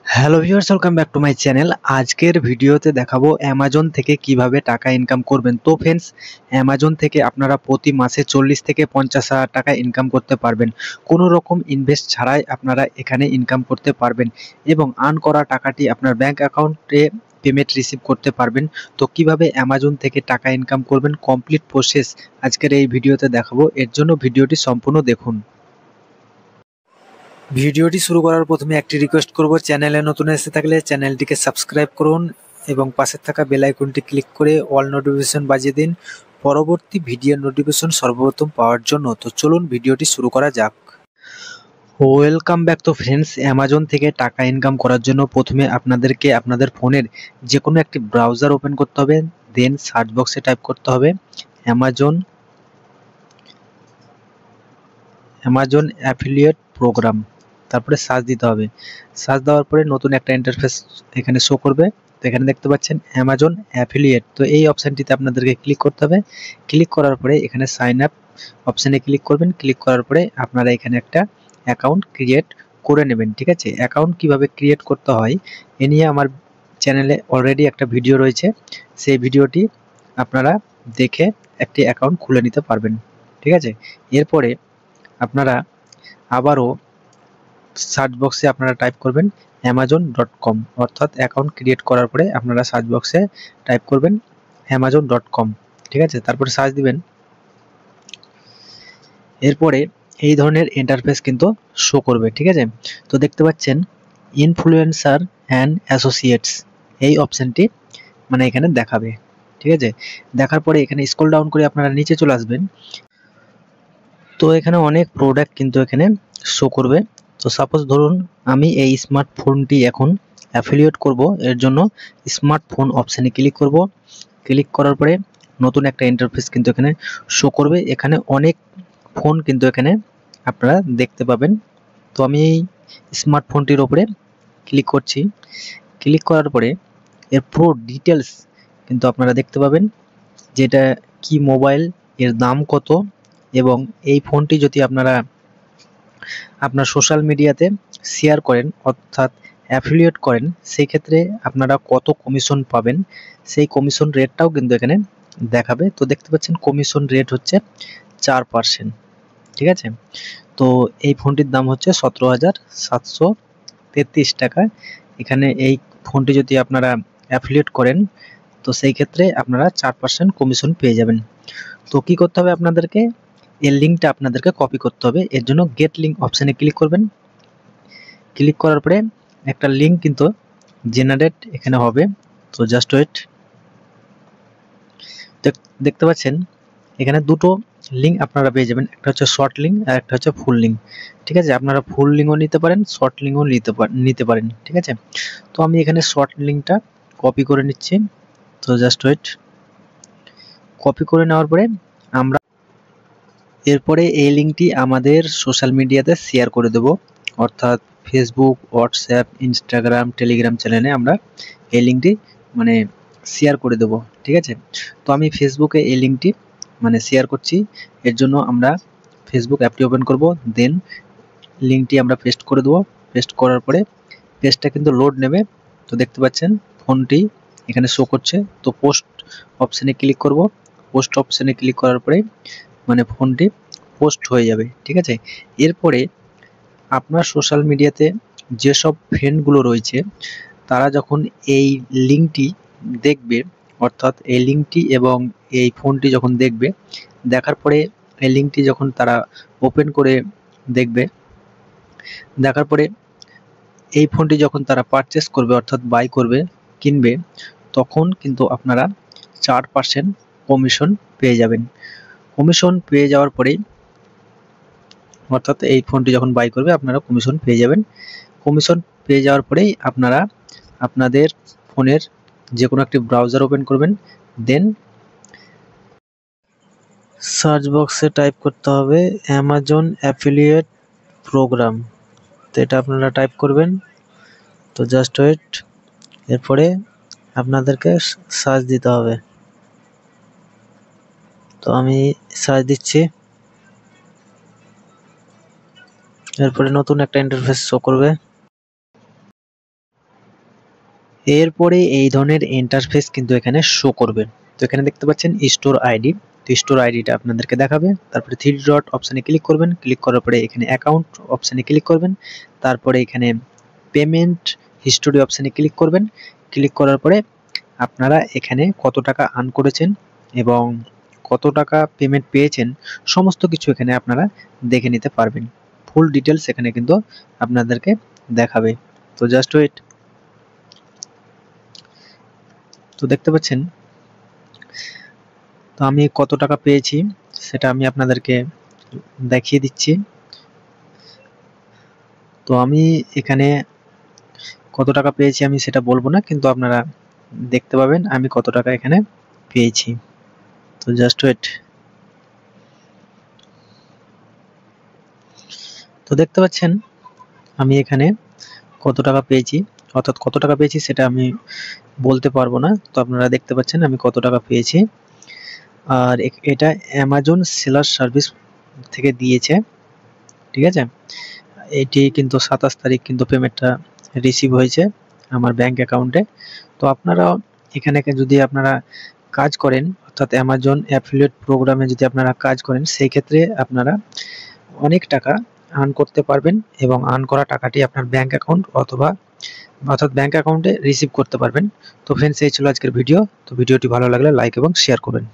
Hello viewers, welcome back to my channel. আজকের ভিডিওতে দেখাবো অ্যামাজন থেকে কিভাবে টাকা ইনকাম করবেন। তো ফ্রেন্ডস, অ্যামাজন থেকে আপনারা প্রতি মাসে 40 থেকে 50,000 টাকা ইনকাম করতে পারবেন। কোনো রকম ইনভেস্ট ছাড়াই আপনারা এখানে ইনকাম করতে পারবেন এবং আর্ন করা টাকাটি আপনার ব্যাংক অ্যাকাউন্টে পেমেন্ট রিসিভ করতে পারবেন। তো কিভাবে অ্যামাজন থেকে টাকা ইনকাম করবেন কমপ্লিট প্রসেস আজকের এই ভিডিওতে দেখাবো। এর জন্য ভিডিওটি সম্পূর্ণ দেখুন। ভিডিওটি শুরু করার প্রথমে একটি রিকোয়েস্ট করব, চ্যানেলে নতুন এসে থাকলে চ্যানেলটিকে সাবস্ক্রাইব করুন এবং পাশে থাকা বেল আইকনটি ক্লিক করে অল নোটিফিকেশন বাজিয়ে দিন পরবর্তী ভিডিওর নোটিফিকেশন সর্বপ্রথম পাওয়ার জন্য। তো চলুন ভিডিওটি শুরু করা যাক। Welcome back. তো ফ্রেন্ডস, অ্যামাজন থেকে টাকা ইনকাম করার জন্য প্রথমে আপনাদেরকে আপনাদের ফোনের যে কোনো একটি ব্রাউজার ওপেন করতে হবে, দেন সার্চ বক্সে টাইপ করতে হবে অ্যামাজন অ্যাফিলিয়েট প্রোগ্রাম, তারপরে সার্চ দিতে হবে। সার্চ দেওয়ার পরে নতুন একটা ইন্টারফেস এখানে শো করবে। তো এখানে দেখতে পাচ্ছেন অ্যামাজন অ্যাফিলিয়েট। তো এই অপশানটিতে আপনাদেরকে ক্লিক করতে হবে। ক্লিক করার পরে এখানে সাইন আপ অপশানে ক্লিক করবেন। ক্লিক করার পরে আপনারা এখানে একটা অ্যাকাউন্ট ক্রিয়েট করে নেবেন। ঠিক আছে, অ্যাকাউন্ট কিভাবে ক্রিয়েট করতে হয় এ নিয়ে আমার চ্যানেলে অলরেডি একটা ভিডিও রয়েছে, সেই ভিডিওটি আপনারা দেখে একটি অ্যাকাউন্ট খুলে নিতে পারবেন। ঠিক আছে, এরপরে আপনারা আবারও সার্চ বক্সে আপনারা টাইপ করবেন amazon.com, অর্থাৎ অ্যাকাউন্ট ক্রিয়েট করার পরে আপনারা সার্চ বক্সে টাইপ করবেন amazon.com। ঠিক আছে, তারপরে সার্চ দিবেন। এরপরে এই ধরনের ইন্টারফেস কিন্তু শো করবে। ঠিক আছে, তো দেখতে পাচ্ছেন ইনফ্লুয়েন্সার অ্যান্ড অ্যাসোসিয়েটস, এই অপশানটি মানে এখানে দেখাবে। ঠিক আছে, দেখার পরে এখানে স্ক্রল ডাউন করে আপনারা নিচে চলে আসবেন। তো এখানে অনেক প্রোডাক্ট কিন্তু এখানে শো করবে। তো সাপোজ ধরুন আমি এই স্মার্টফোনটি এখন অ্যাফিলিয়েট করব, এর জন্য স্মার্টফোন অপশানে ক্লিক করব। ক্লিক করার পরে নতুন একটা ইন্টারফেস কিন্তু এখানে শো করবে। এখানে অনেক ফোন কিন্তু এখানে আপনারা দেখতে পাবেন। তো আমি এই স্মার্টফোনটির ওপরে ক্লিক করছি। ক্লিক করার পরে এর পুরো ডিটেলস কিন্তু আপনারা দেখতে পাবেন, যেটা কি মোবাইল, এর দাম কত, এবং এই ফোনটি যদি আপনারা আপনার সোশ্যাল মিডিয়াতে শেয়ার করেন অর্থাৎ অ্যাফিলিয়েট করেন, সেই ক্ষেত্রে আপনারা কত কমিশন পাবেন সেই কমিশন রেটটাও কিন্তু এখানে দেখাবে। তো দেখতে পাচ্ছেন কমিশন রেট হচ্ছে 4%। ঠিক আছে, তো এই ফোনটির দাম হচ্ছে 17,733 টাকা। এখানে এই ফোনটি যদি আপনারা অ্যাফিলিয়েট করেন তো সেই ক্ষেত্রে আপনারা 4% কমিশন পেয়ে যাবেন। তো কি করতে হবে আপনাদেরকে, এর লিঙ্কটা আপনাদেরকে কপি করতে হবে। এর জন্য গেট লিঙ্ক অপশানে ক্লিক করবেন। ক্লিক করার পরে একটা লিঙ্ক কিন্তু জেনারেট এখানে হবে। তো জাস্ট ওয়েট। দেখতে পাচ্ছেন এখানে দুটো লিঙ্ক আপনারা পেয়ে যাবেন, একটা হচ্ছে শর্ট লিঙ্ক আর একটা হচ্ছে ফুল লিঙ্ক। ঠিক আছে, আপনারা ফুল লিঙ্কও নিতে পারেন, শর্ট লিঙ্কও নিতে পারেন। ঠিক আছে, তো আমি এখানে শর্ট লিঙ্কটা কপি করে নিচ্ছি। তো জাস্ট ওয়েট। কপি করে নেওয়ার পরে আমরা এরপরে এই লিঙ্কটি আমাদের সোশ্যাল মিডিয়াতে শেয়ার করে দেব, অর্থাৎ ফেসবুক, হোয়াটসঅ্যাপ, ইনস্টাগ্রাম, টেলিগ্রাম চ্যানেলে আমরা এই লিঙ্কটি মানে শেয়ার করে দেব। ঠিক আছে, তো আমি ফেসবুকে এই লিঙ্কটি মানে শেয়ার করছি। এর জন্য আমরা ফেসবুক অ্যাপটি ওপেন করব, দেন লিঙ্কটি আমরা পেস্ট করে দেবো। পেস্ট করার পরে পেজটা কিন্তু লোড নেবে। তো দেখতে পাচ্ছেন ফোনটি এখানে শো করছে। তো পোস্ট অপশানে ক্লিক করব। পোস্ট অপশানে ক্লিক করার পরে মানে ফোনটি পোস্ট হয়ে যাবে। ঠিক আছে, এরপরে আপনার সোশ্যাল মিডিয়াতে যেসব ফ্রেন্ডগুলো রয়েছে তারা যখন এই লিঙ্কটি দেখবে, অর্থাৎ এই লিঙ্কটি এবং এই ফোনটি যখন দেখবে, দেখার পরে এই লিঙ্কটি যখন তারা ওপেন করে দেখবে, দেখার পরে এই ফোনটি যখন তারা পারচেস করবে অর্থাৎ বাই করবে, কিনবে, তখন কিন্তু আপনারা 4% কমিশন পেয়ে যাবেন। কমিশন পেয়ে যাওয়ার পরেই অর্থাৎ এই ফোনটি যখন বাই করবে আপনারা কমিশন পেয়ে যাবেন। কমিশন পেয়ে যাওয়ার পরেই আপনারা আপনাদের ফোনের যে কোনো একটি ব্রাউজার ওপেন করবেন, দেন সার্চ বক্সে টাইপ করতে হবে অ্যামাজন অ্যাফিলিয়েট প্রোগ্রাম। তো এটা আপনারা টাইপ করবেন। তো জাস্ট ওয়েট। এরপরে আপনাদেরকে সার্চ দিতে হবে। তো আমি সার্চ দিচ্ছি। এরপরে নতুন একটা ইন্টারফেস শো করবে। এরপরে এই ধরনের ইন্টারফেস কিন্তু এখানে শো করবে। তো এখানে দেখতে পাচ্ছেন স্টোর আইডি, তো স্টোর আইডিটা আপনাদেরকে দেখাবে। তারপরে থ্রি ডট অপশানে ক্লিক করবেন, ক্লিক করার পরে এখানে অ্যাকাউন্ট অপশানে ক্লিক করবেন, তারপরে এখানে পেমেন্ট হিস্টোরি অপশানে ক্লিক করবেন। ক্লিক করার পরে আপনারা এখানে কত টাকা আর্ন করেছেন এবং কত টাকা পেমেন্ট পেয়েছেন সমস্ত কিছু এখানে আপনারা দেখে নিতে পারবেন। ফুল ডিটেলস এখানে কিন্তু আপনাদেরকে দেখাবে। তো জাস্ট ওয়েট। তো দেখতে পাচ্ছেন, তো আমি কত টাকা পেয়েছি সেটা আমি আপনাদেরকে দেখিয়ে দিচ্ছি। তো আমি এখানে কত টাকা পেয়েছি আমি সেটা বলবো না, কিন্তু আপনারা দেখতে পাবেন আমি কত টাকা এখানে পেয়েছি। তো জাস্ট ওয়েট। তো দেখতে পাচ্ছেন আমি এখানে কত টাকা পেয়েছি, অর্থাৎ কত টাকা পেয়েছি সেটা আমি বলতে পারবো না। তো আপনারা দেখতে পাচ্ছেন আমি কত টাকা পেয়েছি। আর এটা অ্যামাজন সেলার সার্ভিস থেকে দিয়েছে, ঠিক আছে। এটি কিন্তু 27 তারিখ কিন্তু পেমেন্টটা রিসিভ হয়েছে আমার ব্যাংক অ্যাকাউন্টে। তো আপনারা এখানে যদি আপনারা কাজ করেন, অর্থাৎ অ্যামাজন অ্যাফিলিয়েট প্রোগ্রামে যদি আপনারা কাজ করেন, সেই ক্ষেত্রে আপনারা অনেক টাকা আর্ন করতে পারবেন এবং আর্ন করা টাকাটি আপনার ব্যাংক অ্যাকাউন্ট অর্থাৎ ব্যাংক অ্যাকাউন্টে রিসিভ করতে পারবেন। তো ফ্রেন্ডস, এই ছিল আজকের ভিডিও। তো ভিডিওটি ভালো লাগলে লাইক এবং শেয়ার করবেন।